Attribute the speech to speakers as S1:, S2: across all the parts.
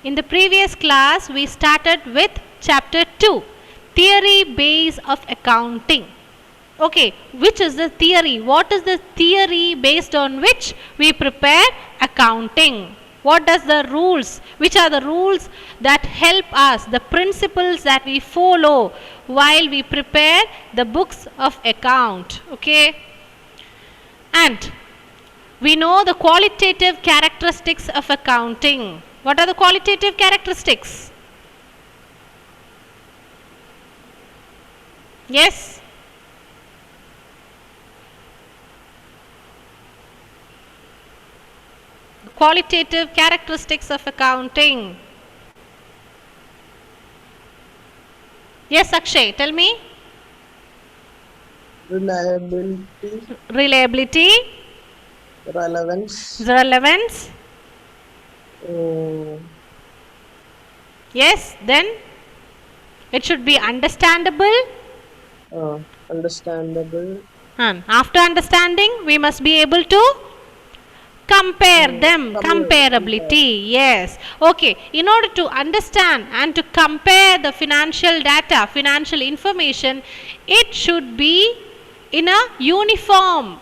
S1: In the previous class, we started with chapter 2, theory base of accounting. Okay, which is the theory? What is the theory based on which we prepare accounting? What does the rules? Which are the rules that help us, the principles that we follow while we prepare the books of account? Okay, and we know the qualitative characteristics of accounting. What are the qualitative characteristics? Yes? Qualitative characteristics of accounting. Yes, Akshay, tell me.
S2: Reliability,
S1: Reliability,
S2: relevance,
S1: relevance.
S2: uh,
S1: Yes, then it should be understandable.
S2: understandable,
S1: And after understanding, we must be able to compare them. Comparability. Yes. Okay. In order to understand and to compare the financial data, financial information, it should be in a uniform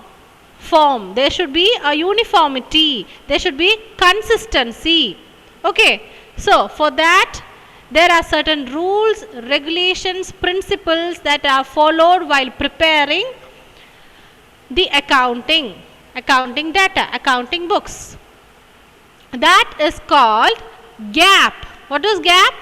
S1: form. There should be a uniformity. There should be consistency. Okay. So, for that, there are certain rules, regulations, principles that are followed while preparing the accounting data, accounting books. That is called GAAP. What is GAAP?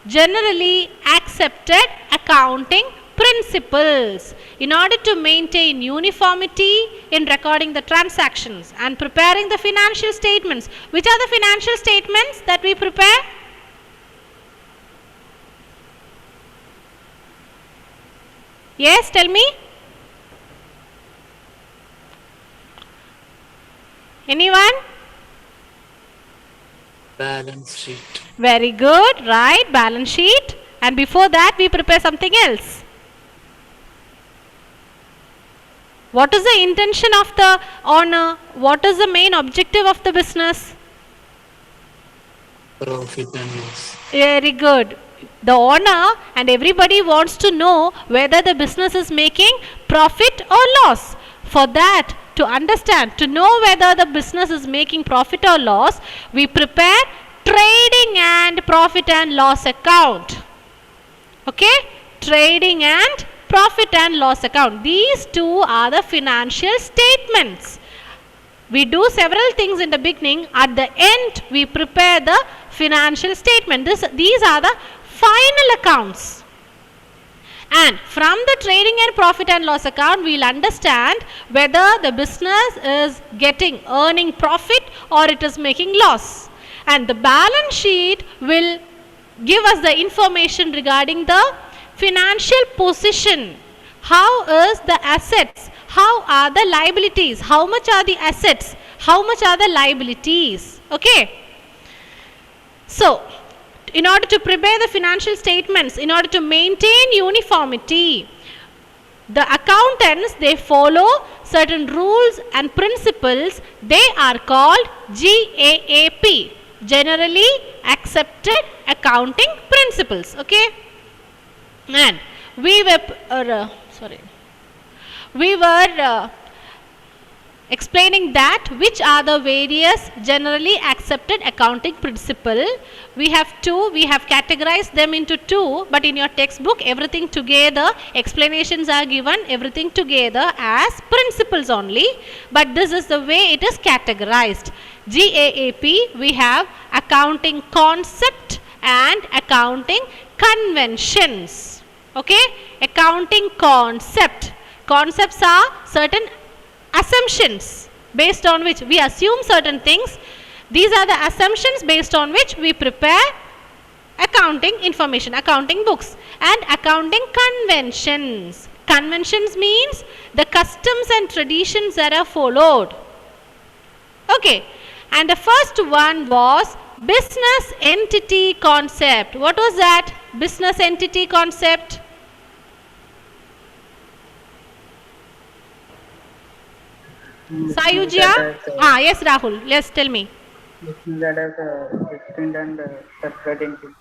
S1: Generally accepted accounting principles. In order to maintain uniformity in recording the transactions and preparing the financial statements. Which are the financial statements that we prepare? Yes, tell me. Anyone?
S3: Balance sheet.
S1: Very good, right? Balance sheet. And before that, we prepare something else. What is the intention of the owner? What is the main objective of the business?
S3: Profit and loss.
S1: Very good. The owner and everybody wants to know whether the business is making profit or loss. For that, to understand, to know whether the business is making profit or loss, we prepare trading and profit and loss account. Okay? Trading and profit and loss account. These two are the financial statements. We do several things in the beginning. At the end, we prepare the financial statement. These are the final accounts. And from the trading and profit and loss account, we will understand whether the business is earning profit or it is making loss. And the balance sheet will give us the information regarding the financial position. How is the assets? How are the liabilities? How much are the assets? How much are the liabilities? Okay. So, in order to prepare the financial statements, in order to maintain uniformity, the accountants, they follow certain rules and principles. They are called GAAP, Generally Accepted Accounting Principles. Okay. And we were explaining that which are the various generally accepted accounting principle. We have categorized them into two, but in your textbook everything together, explanations are given everything together as principles only, but this is the way it is categorized. GAAP, we have accounting concept and accounting conventions. Okay, accounting concept. Concepts are certain assumptions based on which we assume certain things. These are the assumptions based on which we prepare accounting information, accounting books. And accounting conventions. Conventions means the customs and traditions that are followed. Okay, and the first one was business entity concept. What was that? Business entity concept. Sayujya? Yes, Rahul. Yes, tell me.
S2: Looking that as a distinct and separate entity.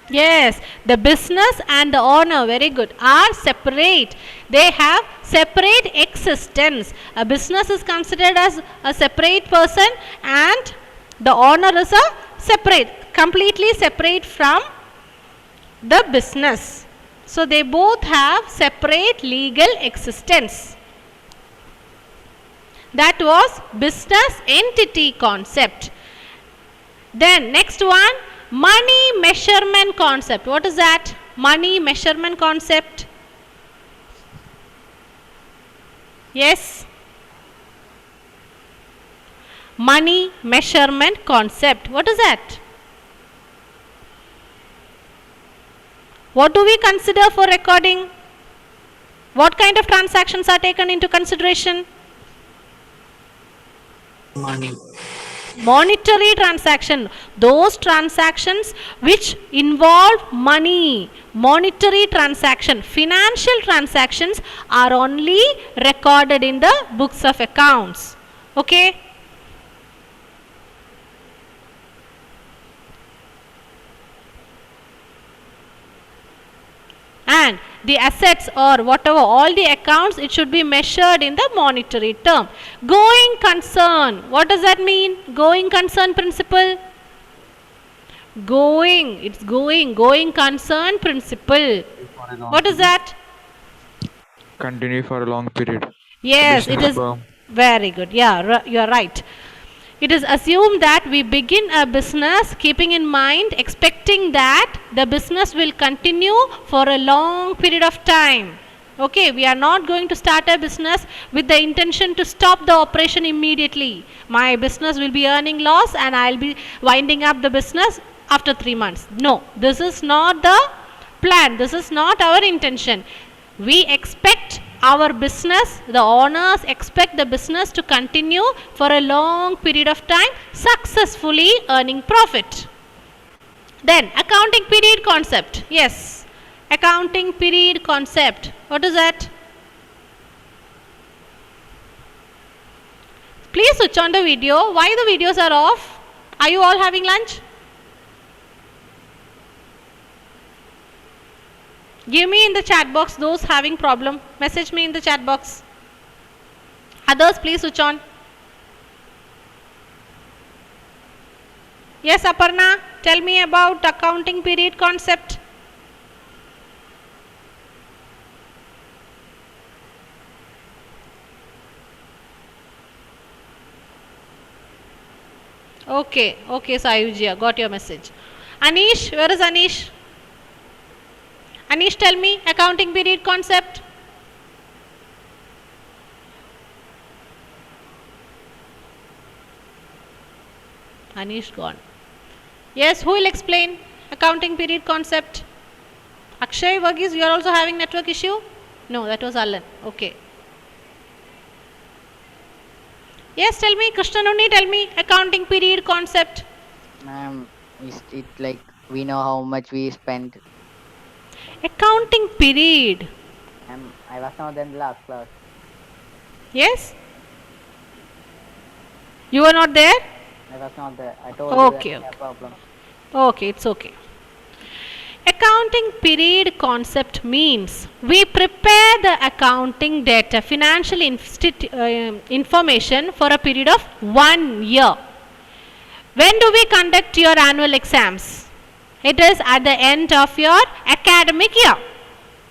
S1: Yes, the business and the owner, very good, are separate. They have separate existence. A business is considered as a separate person, and the owner is a separate, completely separate from the business. So they both have separate legal existence. That was business entity concept. Then next one, money measurement concept. What is that? Money measurement concept. Yes. Money measurement concept. What is that? What do we consider for recording? What kind of transactions are taken into consideration?
S3: Money.
S1: Monetary transaction, those transactions which involve money. Monetary transaction, financial transactions are only recorded in the books of accounts. Okay. And the assets or whatever, all the accounts, it should be measured in the monetary term. Going concern, what does that mean? Going concern principle. Going concern principle.
S4: For a long
S1: What is that?
S4: continue for a long period.
S1: Yes, it
S4: Business
S1: is
S4: firm.
S1: very good. Yeah, you are right. It is assumed that we begin a business keeping in mind, expecting that the business will continue for a long period of time. Okay, we are not going to start a business with the intention to stop the operation immediately. My business will be earning loss and I'll be winding up the business after 3 months. No, this is not the plan. This is not our intention. We expect our business, the owners expect the business to continue for a long period of time, successfully earning profit. Then accounting period concept. Yes, accounting period concept. What is that? Please switch on the video. Why the videos are off? Are you all having lunch? Give me in the chat box those having problem. Message me in the chat box. Others, please switch on. Yes, Aparna, tell me about accounting period concept. Okay, Sayujia, got your message. Anish, where is Anish? Anish, tell me accounting period concept. Anish gone. Yes, who will explain accounting period concept? Akshay, Varghese, you are also having network issue? No, that was Alan. Okay. Yes, tell me, Krishnanuni, tell me accounting period concept.
S5: Ma'am, is it like we know how much we spent?
S1: Accounting period.
S5: I was not in the last class.
S1: Yes? You were not there?
S5: I was not there. I told
S1: Okay,
S5: you that
S1: okay.
S5: problem.
S1: Okay, it's okay. Accounting period concept means we prepare the accounting data, financial information for a period of 1 year. When do we conduct your annual exams? It is at the end of your academic year,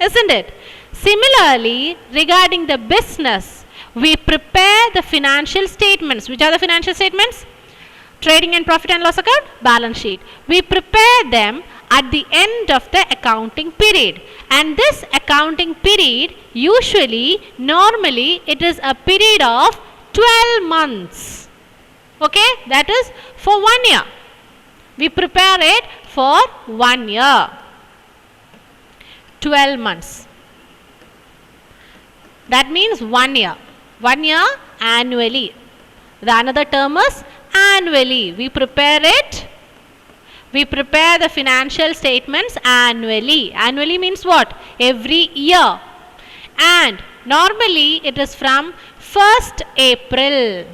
S1: isn't it? Similarly, regarding the business, we prepare the financial statements. Which are the financial statements? Trading and profit and loss account, balance sheet. We prepare them at the end of the accounting period, and this accounting period normally it is a period of 12 months. Okay, that is for 1 year. We prepare it for 1 year. 12 months. That means 1 year. 1 year annually. The another term is annually. We prepare it. We prepare the financial statements annually. Annually means what? Every year. And normally it is from 1st April.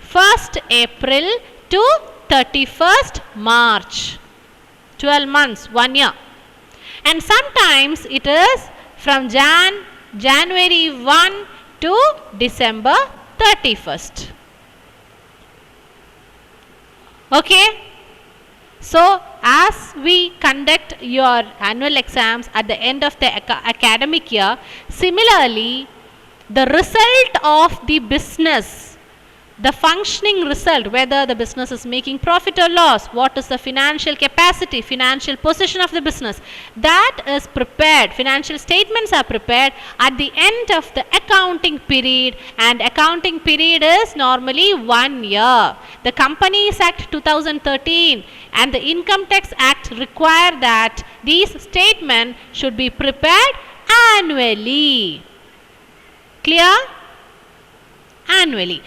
S1: 1st April to 31st March. 12 months, 1 year. And sometimes it is from January 1 to December 31st. Okay? So, as we conduct your annual exams at the end of the academic year, similarly, the result of the business, the functioning result, whether the business is making profit or loss, what is the financial capacity, financial position of the business, that is prepared. Financial statements are prepared at the end of the accounting period, and accounting period is normally 1 year. The Companies Act 2013 and the Income Tax Act require that these statements should be prepared annually. Clear? Annually.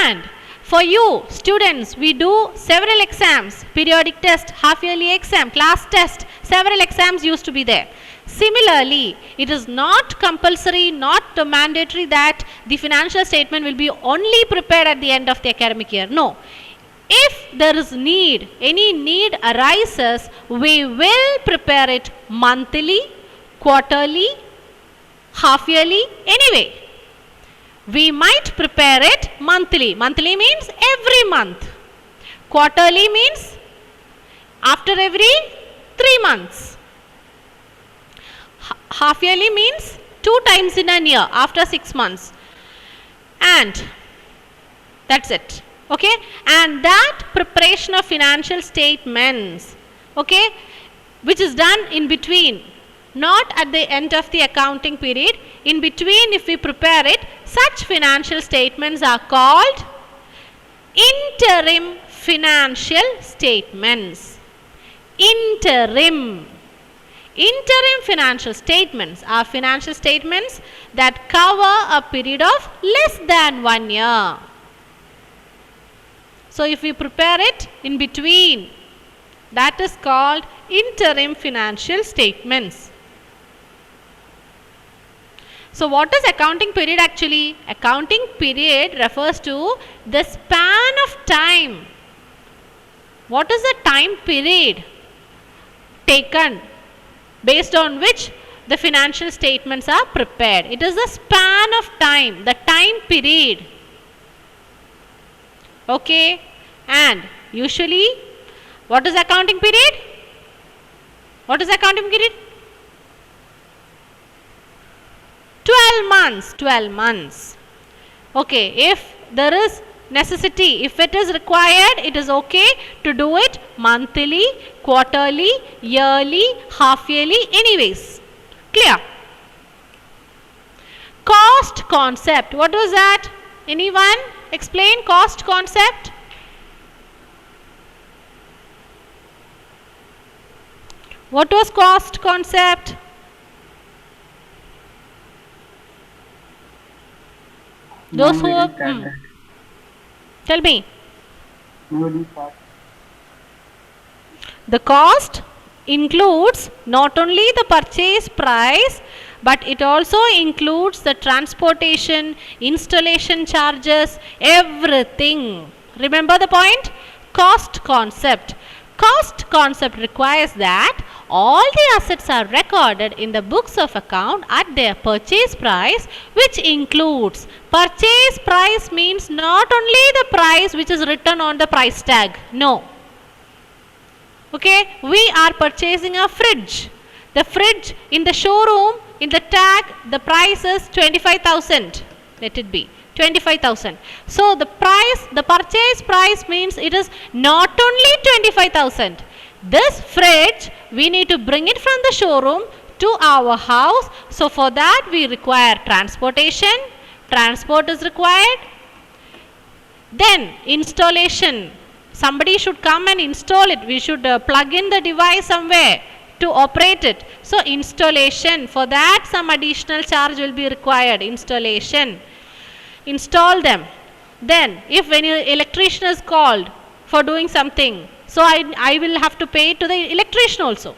S1: And for you students, we do several exams: periodic test, half yearly exam, class test. Several exams used to be there. Similarly, it is not compulsory, not mandatory that the financial statement will be only prepared at the end of the academic year. No. If there is need, any need arises, we will prepare it monthly, quarterly, half yearly, anyway. We might prepare it monthly. Monthly means every month. Quarterly means after every 3 months. Half yearly means 2 times in a year after 6 months. And that's it. Okay? And that preparation of financial statements, okay, which is done in between, not at the end of the accounting period, in between, if we prepare it, such financial statements are called interim financial statements. Interim financial statements are financial statements that cover a period of less than 1 year. So if we prepare it in between, that is called interim financial statements. So what is accounting period actually? Accounting period refers to the span of time. What is the time period taken based on which the financial statements are prepared? It is the span of time, the time period. Okay? And usually, what is accounting period? What is accounting period? 12 months. 12 months. Okay, if there is necessity, if it is required, it is okay to do it monthly, quarterly, yearly, half yearly, anyways. Clear? Cost concept. What was that? Anyone explain cost concept? What was cost concept? Those who tell me. The cost includes not only the purchase price, but it also includes the transportation, installation charges, everything. Remember the point? Cost concept. Cost concept requires that all the assets are recorded in the books of account at their purchase price, which includes, purchase price means not only the price which is written on the price tag. No. Okay, we are purchasing a fridge. The fridge in the showroom, in the tag, the price is 25,000. Let it be 25,000. So the price, the purchase price means it is not only 25,000. This fridge, we need to bring it from the showroom to our house. So for that we require transportation. Transport is required. Then installation. Somebody should come and install it. We should plug in the device somewhere to operate it. So installation, for that some additional charge will be required. Installation. Install them. Then if any electrician is called for doing something, so I will have to pay to the electrician also.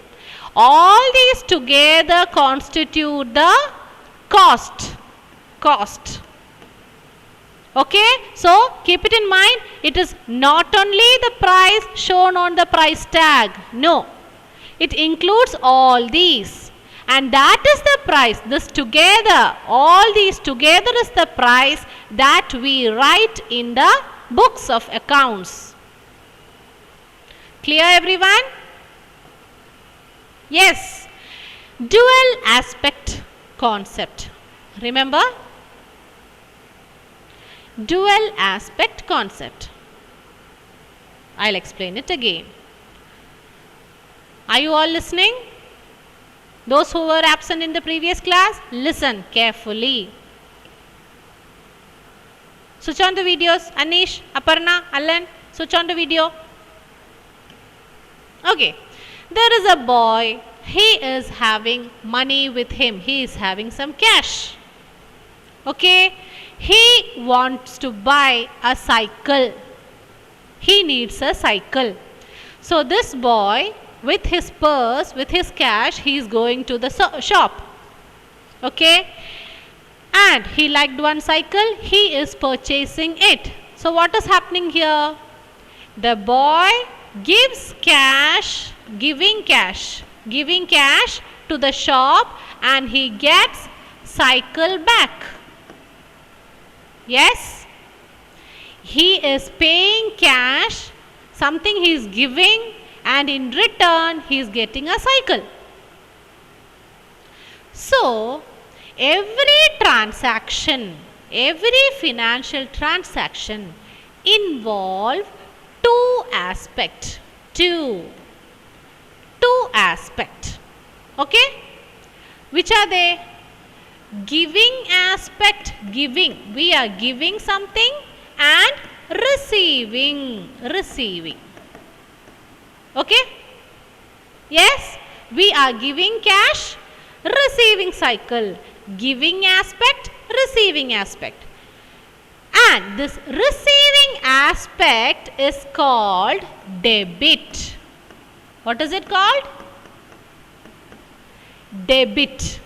S1: All these together constitute the cost. Cost. Okay, so keep it in mind, it is not only the price shown on the price tag. No, it includes all these, and that is the price. This together, all these together is the price that we write in the books of accounts. Clear, everyone? Yes. Dual aspect concept. Remember? Dual aspect concept. I'll explain it again. Are you all listening? Those who were absent in the previous class, listen carefully. Switch on the videos. Anish, Aparna, Alan, switch on the video. Okay. There is a boy. He is having money with him. He is having some cash. Okay. He wants to buy a cycle. He needs a cycle. So this boy, with his purse, with his cash, he is going to the shop. Okay. And he liked one cycle. He is purchasing it. So what is happening here? The boy gives cash, giving cash to the shop, and he gets cycle back. Yes, he is paying cash, something he is giving, and in return he is getting a cycle. So every transaction, every financial transaction involve two aspect. Okay, which are they? Giving aspect, giving, we are giving something, and receiving. Okay, yes, we are giving cash, receiving cycle. Giving aspect, receiving aspect. And this receiving aspect is called debit. What is it called? Debit.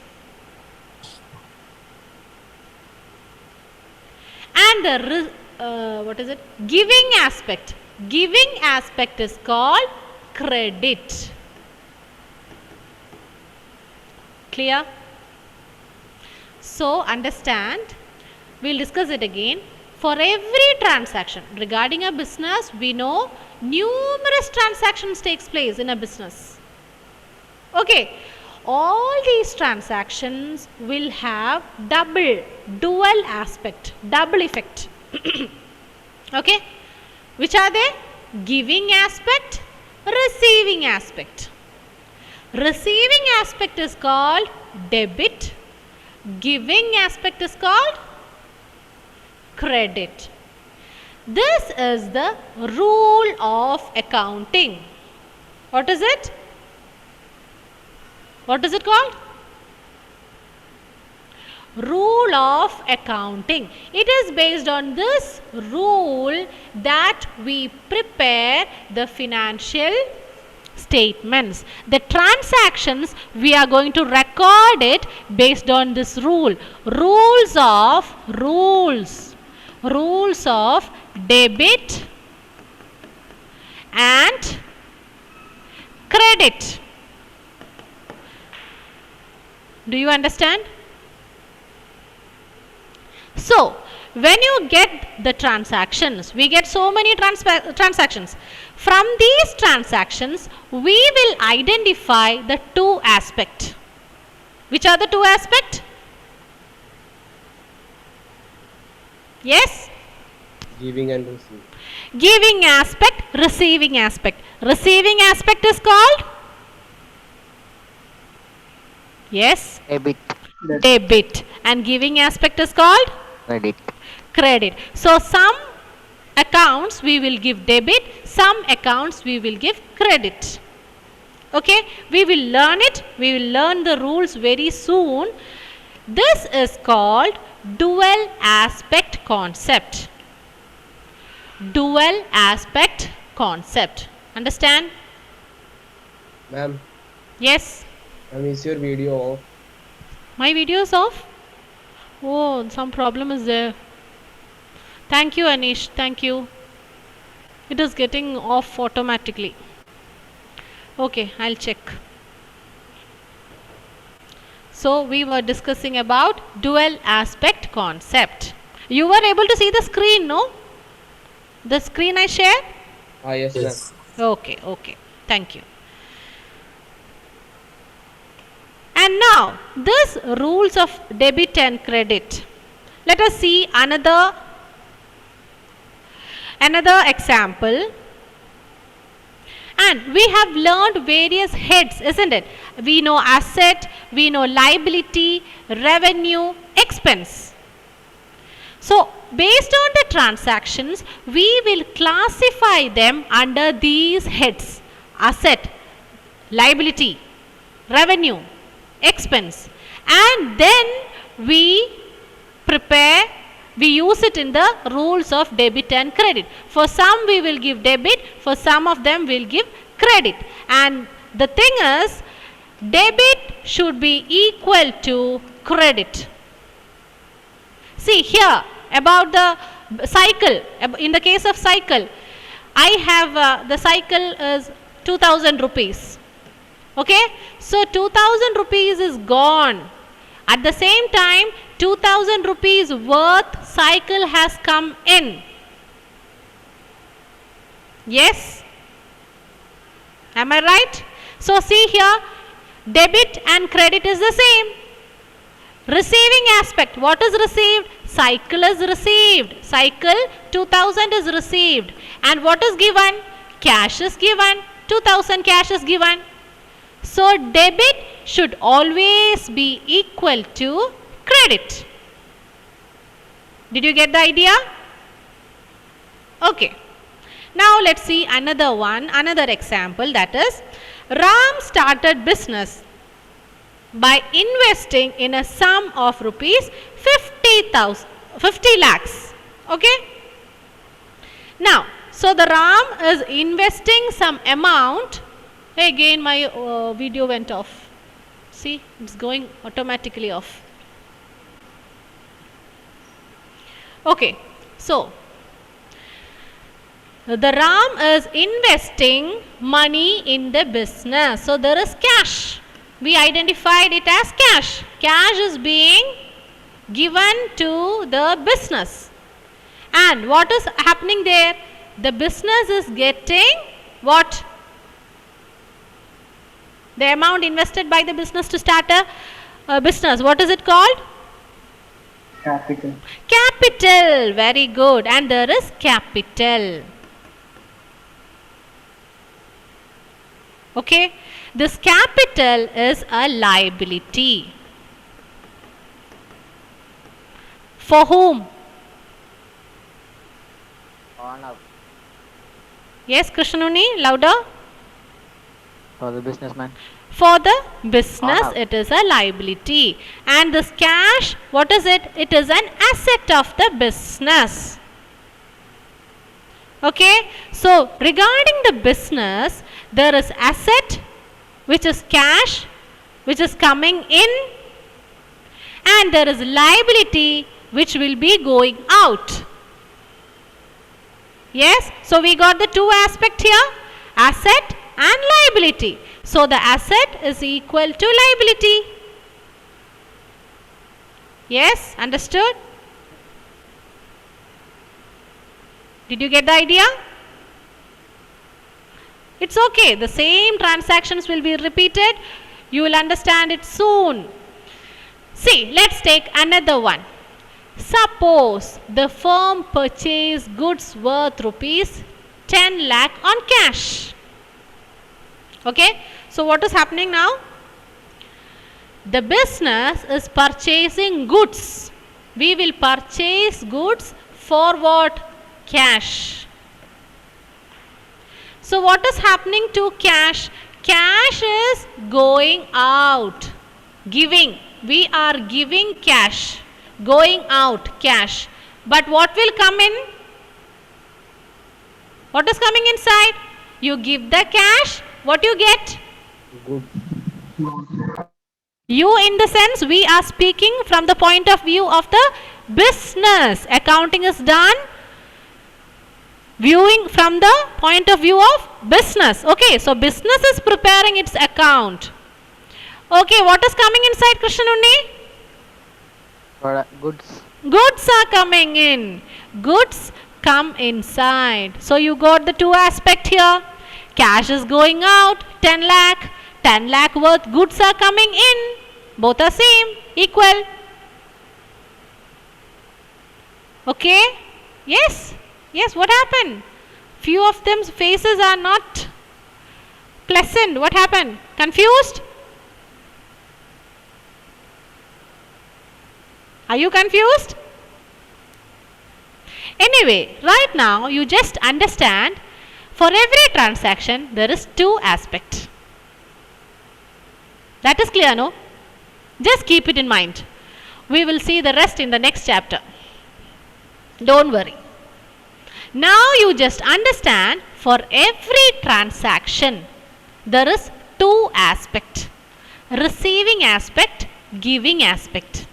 S1: And the giving aspect. Giving aspect is called credit. Clear? So understand, we'll discuss it again. For every transaction regarding a business, we know numerous transactions takes place in a business. Okay, all these transactions will have dual aspect, double effect. Okay, which are they? Giving aspect, receiving aspect. Receiving aspect is called debit. Giving aspect is called credit. This is the rule of accounting. What is it? What is it called? Rule of accounting. It is based on this rule that we prepare the financial statements. The transactions, we are going to record it based on this rule. Rules of debit and credit. Do you understand? So, when you get the transactions, we get so many transactions. From these transactions, we will identify the two aspects. Which are the two aspects? Yes?
S6: Giving and receiving.
S1: Giving aspect, receiving aspect. Receiving aspect is called? Yes? Debit. And giving aspect is called? Credit. So some accounts we will give debit, some accounts we will give credit. Okay, we will learn it. We will learn the rules very soon. This is called dual aspect concept. Dual aspect concept. Understand?
S6: Ma'am,
S1: Yes.
S6: is your video off?
S1: My video is off? Oh, some problem is there. Thank you, Anish. Thank you. It is getting off automatically. Okay, I'll check. So we were discussing about dual aspect concept. You were able to see the screen, no? The screen I shared?
S6: Ah, yes, ma'am.
S3: Yes.
S1: Okay, okay. Thank you. And now, this rules of debit and credit. Let us see another example. And we have learned various heads, isn't it? We know asset, we know liability, revenue, expense. So, based on the transactions, we will classify them under these heads: asset, liability, revenue, expense. And then we use it in the rules of debit and credit. For some we will give debit, for some of them we will give credit. And the thing is, debit should be equal to credit. See here about the cycle. In the case of cycle, I have the cycle is 2000 rupees. Okay, so 2000 rupees is gone. At the same time, 2000 rupees worth cycle has come in. Yes? Am I right? So see here, debit and credit is the same. Receiving aspect, what is received? Cycle is received. Cycle 2000 is received. And what is given? Cash is given. 2000 cash is given. So debit should always be equal to credit. Did you get the idea? Okay. Now let's see another example, that is, Ram started business by investing in a sum of rupees 50 lakhs. Okay. Now, so the Ram is investing some amount. Again my video went off. See, it's going automatically off. Okay, so the Ram is investing money in the business. So there is cash. We identified it as cash. Cash is being given to the business. And what is happening there? The business is getting what? The amount invested by the business to start a business. What is it called?
S2: Capital.
S1: Capital. Very good. And there is capital. Okay. This capital is a liability. For whom?
S5: Owner.
S1: Yes, Krishnuni, louder.
S5: For the businessman.
S1: For the business,
S5: Owner.
S1: it is a liability. And this cash, what is it? It is an asset of the business. Okay. So, regarding the business, there is asset, which is cash, which is coming in, and there is liability, which will be going out. Yes, so we got the two aspects here, asset and liability. So the asset is equal to liability. Yes, understood? Did you get the idea? It's okay, the same transactions will be repeated. You will understand it soon. See, let's take another one. Suppose the firm purchased goods worth rupees 10 lakh on cash. Okay, so what is happening now? The business is purchasing goods. We will purchase goods for what? Cash. So what is happening to cash? Cash is going out. Giving. We are giving cash. Going out cash. But what will come in? What is coming inside? You give the cash. What you get?
S6: Good.
S1: You, in the sense, we are speaking from the point of view of the business. Accounting is done Viewing from the point of view of business. Okay, so business is preparing its account. Okay, what is coming inside, Krishanundi?
S5: Goods.
S1: Goods are coming in. Goods come inside. So you got the two aspect here. Cash is going out, 10 lakh. 10 lakh worth goods are coming in. Both are same, equal. Okay? Yes? Yes, what happened? Few of them's faces are not pleasant. What happened? Confused? Are you confused? Anyway, right now you just understand for every transaction there is two aspects. That is clear, no? Just keep it in mind. We will see the rest in the next chapter. Don't worry. Now you just understand for every transaction there is two aspects. Receiving aspect, giving aspect.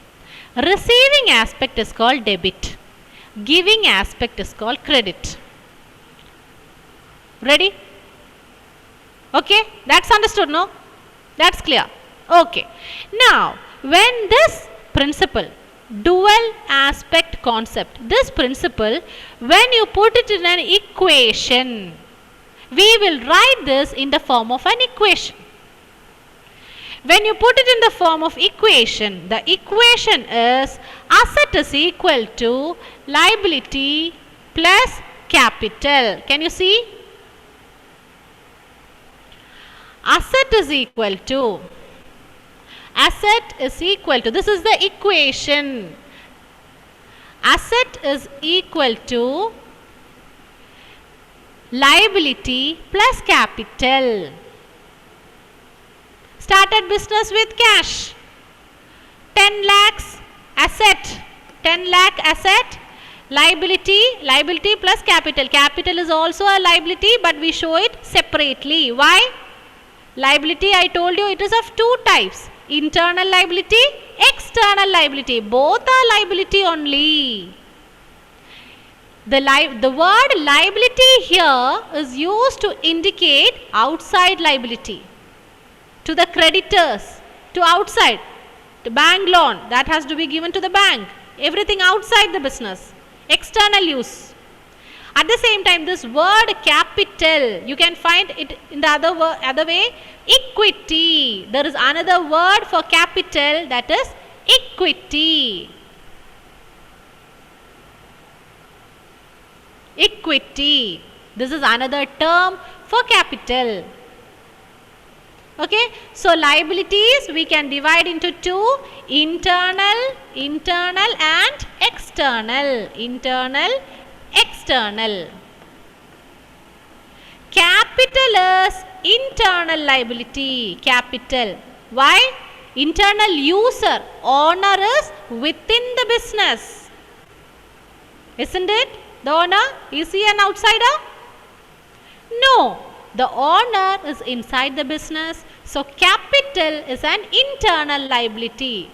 S1: Receiving aspect is called debit. Giving aspect is called credit. Ready? Okay, that's understood, no? That's clear. Okay. Now, when this principle, dual aspect concept, this principle, when you put it in an equation, we will write this in the form of an equation. When you put it in the form of equation, the equation is asset is equal to liability plus capital. Can you see? Asset is equal to, this is the equation. Asset is equal to liability plus capital. Started business with cash. 10 lakhs asset. 10 lakh asset. Liability plus capital. Capital is also a liability, but we show it separately. Why? Liability, I told you, it is of two types. Internal liability, external liability. Both are liability only. The word liability here is used to indicate outside liability. To the creditors, to outside. The bank loan, that has to be given to the bank. Everything outside the business. External use. At the same time, this word capital, you can find it in the other way, equity. There is another word for capital, that is equity. Equity. This is another term for capital. Okay, so liabilities we can divide into two, internal and external. External. Capital is internal liability. Capital. Why? Internal user, owner is within the business. Isn't it? The owner, is he an outsider? No. The owner is inside the business. So capital is an internal liability.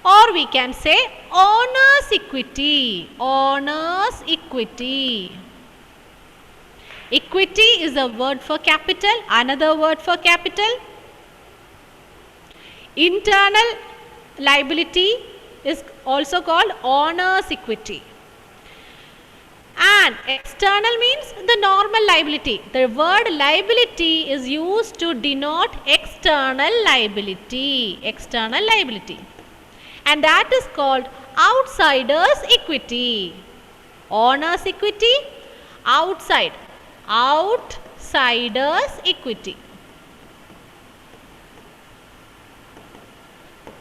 S1: Or we can say owner's equity. Owner's equity. Equity is a word for capital. Another word for capital. Internal liability is also called owner's equity. And external means the normal liability. The word liability is used to denote external liability. External liability. And that is called outsider's equity. Owner's equity, outside. Outsider's equity.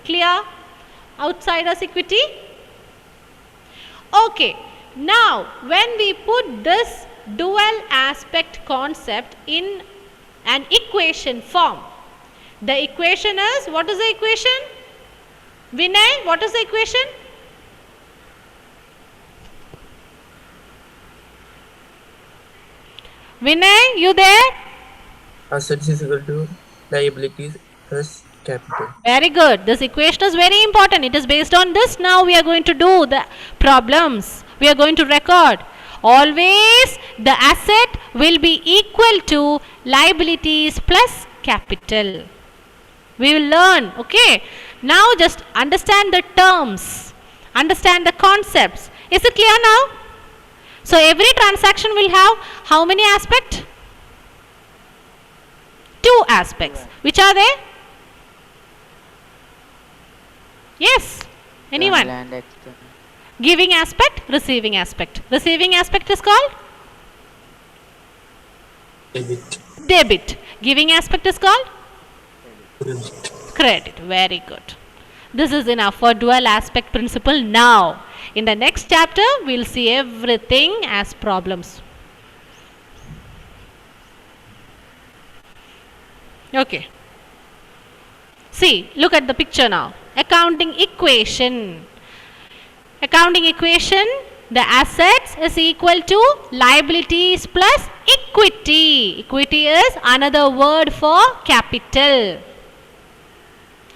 S1: Clear? Outsider's equity? Okay. Now, when we put this dual aspect concept in an equation form, the equation is, what is the equation? Vinay, what is the equation? Vinay, you there?
S7: Assets is equal to liabilities plus capital.
S1: Very good. This equation is very important. It is based on this. Now we are going to do the problems. We are going to record. Always the asset will be equal to liabilities plus capital. We will learn, okay? Now just understand the terms, understand the concepts. Is it clear now? So every transaction will have how many aspects? 2 aspects. Which are they? Yes. Anyone?
S5: Land external.
S1: Giving aspect, receiving aspect. Receiving aspect is called
S7: Debit.
S1: debit. Giving aspect is called
S7: Credit.
S1: credit. Very good. This is enough for dual aspect principle now. In the next chapter, we'll see everything as problems. Okay. See, look at the picture now. Accounting equation. Accounting equation, the assets is equal to liabilities plus equity. Equity is another word for capital.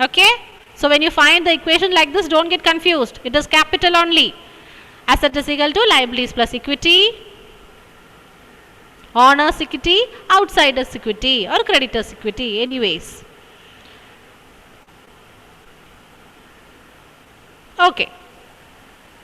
S1: Okay? So when you find the equation like this, don't get confused. It is capital only. Asset is equal to liabilities plus equity, owner's equity, outsider's equity or creditor's equity anyways. Okay.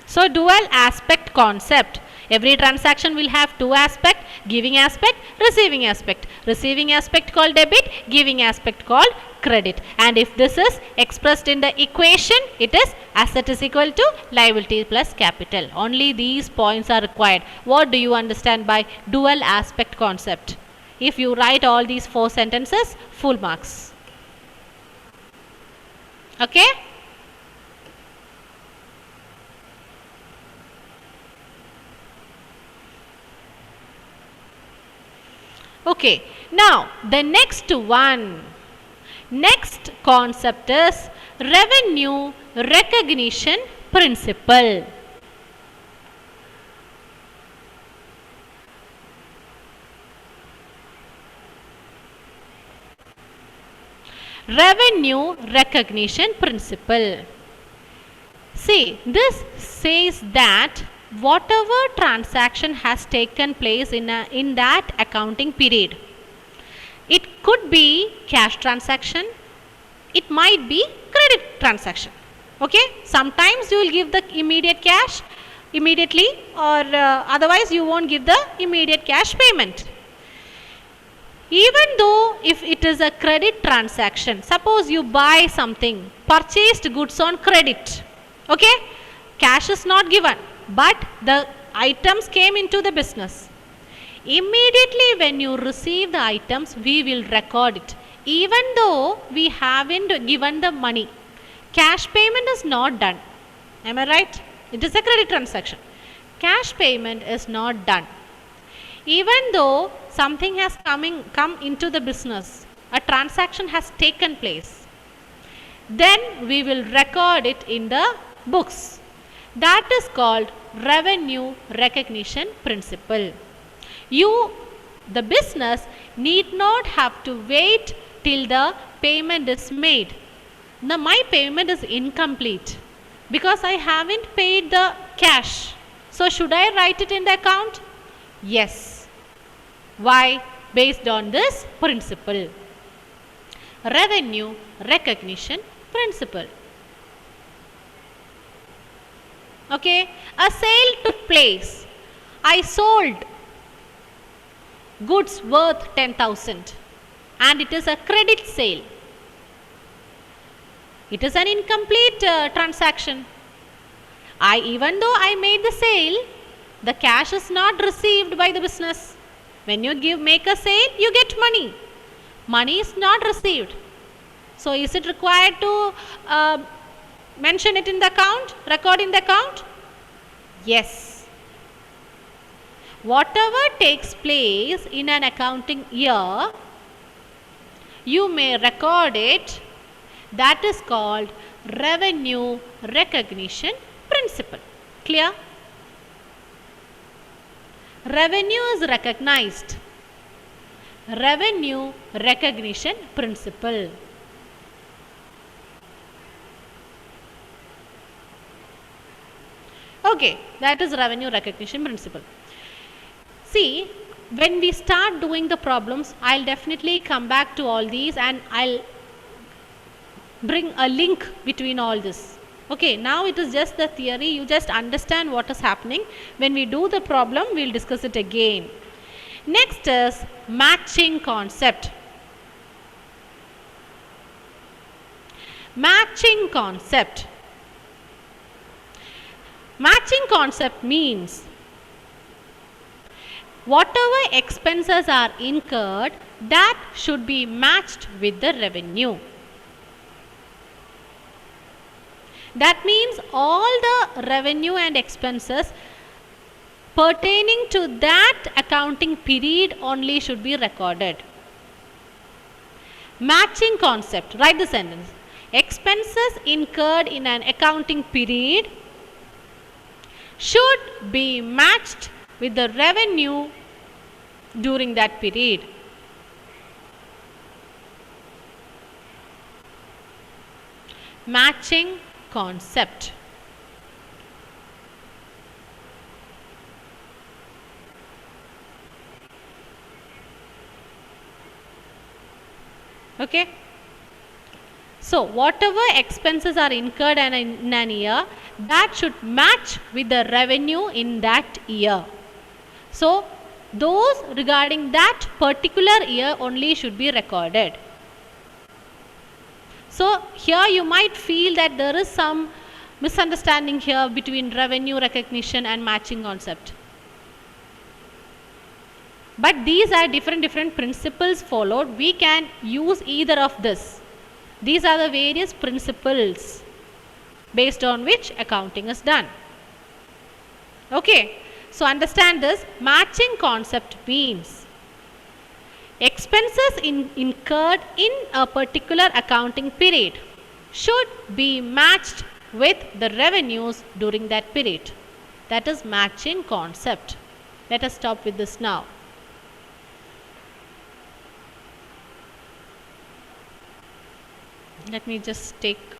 S1: So dual aspect concept. Every transaction will have 2 aspects, giving aspect, receiving aspect. Receiving aspect called debit, giving aspect called credit. And if this is expressed in the equation, it is asset is equal to liability plus capital. Only these points are required. What do you understand by dual aspect concept? If you write all these 4 sentences, full marks. Okay? Okay, now the next concept is revenue recognition principle. Revenue recognition principle. See, this says that whatever transaction has taken place in that accounting period, it could be cash transaction, it might be credit transaction. Okay, sometimes you will give the immediate cash immediately, or otherwise you won't give the immediate cash payment. Even though if it is a credit transaction, suppose you buy something, purchased goods on credit, okay, cash is not given, but the items came into the business. Immediately when you receive the items, we will record it. Even though we haven't given the money, cash payment is not done. Am I right? It is a credit transaction. Cash payment is not done. Even though something has come into the business, a transaction has taken place, then we will record it in the books. That is called revenue recognition principle. The business need not have to wait till the payment is made. Now my payment is incomplete because I haven't paid the cash. So should I write it in the account? Yes. Why? Based on this principle. Revenue recognition principle. Okay, a sale took place. I sold goods worth 10,000 and it is a credit sale. It is an incomplete transaction. Even though I made the sale, the cash is not received by the business. When you make a sale, you get money. Money is not received. So is it required to mention it in the account, record in the account? Yes. Whatever takes place in an accounting year, you may record it. That is called revenue recognition principle. Clear? Revenue is recognized. Revenue recognition principle. Okay, that is revenue recognition principle. See, when we start doing the problems, I'll definitely come back to all these and I'll bring a link between all this. Okay, now it is just the theory, you just understand what is happening. When we do the problem, we'll discuss it again. Next is matching concept. Matching concept. Matching concept means whatever expenses are incurred, that should be matched with the revenue. That means all the revenue and expenses pertaining to that accounting period only should be recorded. Matching concept. Write the sentence. Expenses incurred in an accounting period should be matched with the revenue during that period. Matching concept. Okay. So, whatever expenses are incurred in an year, that should match with the revenue in that year. So, those regarding that particular year only should be recorded. So, here you might feel that there is some misunderstanding here between revenue recognition and matching concept. But these are different principles followed. We can use either of this. These are the various principles based on which accounting is done. Okay. So, understand this. Matching concept means expenses incurred in a particular accounting period should be matched with the revenues during that period. That is matching concept. Let us stop with this now. Let me just take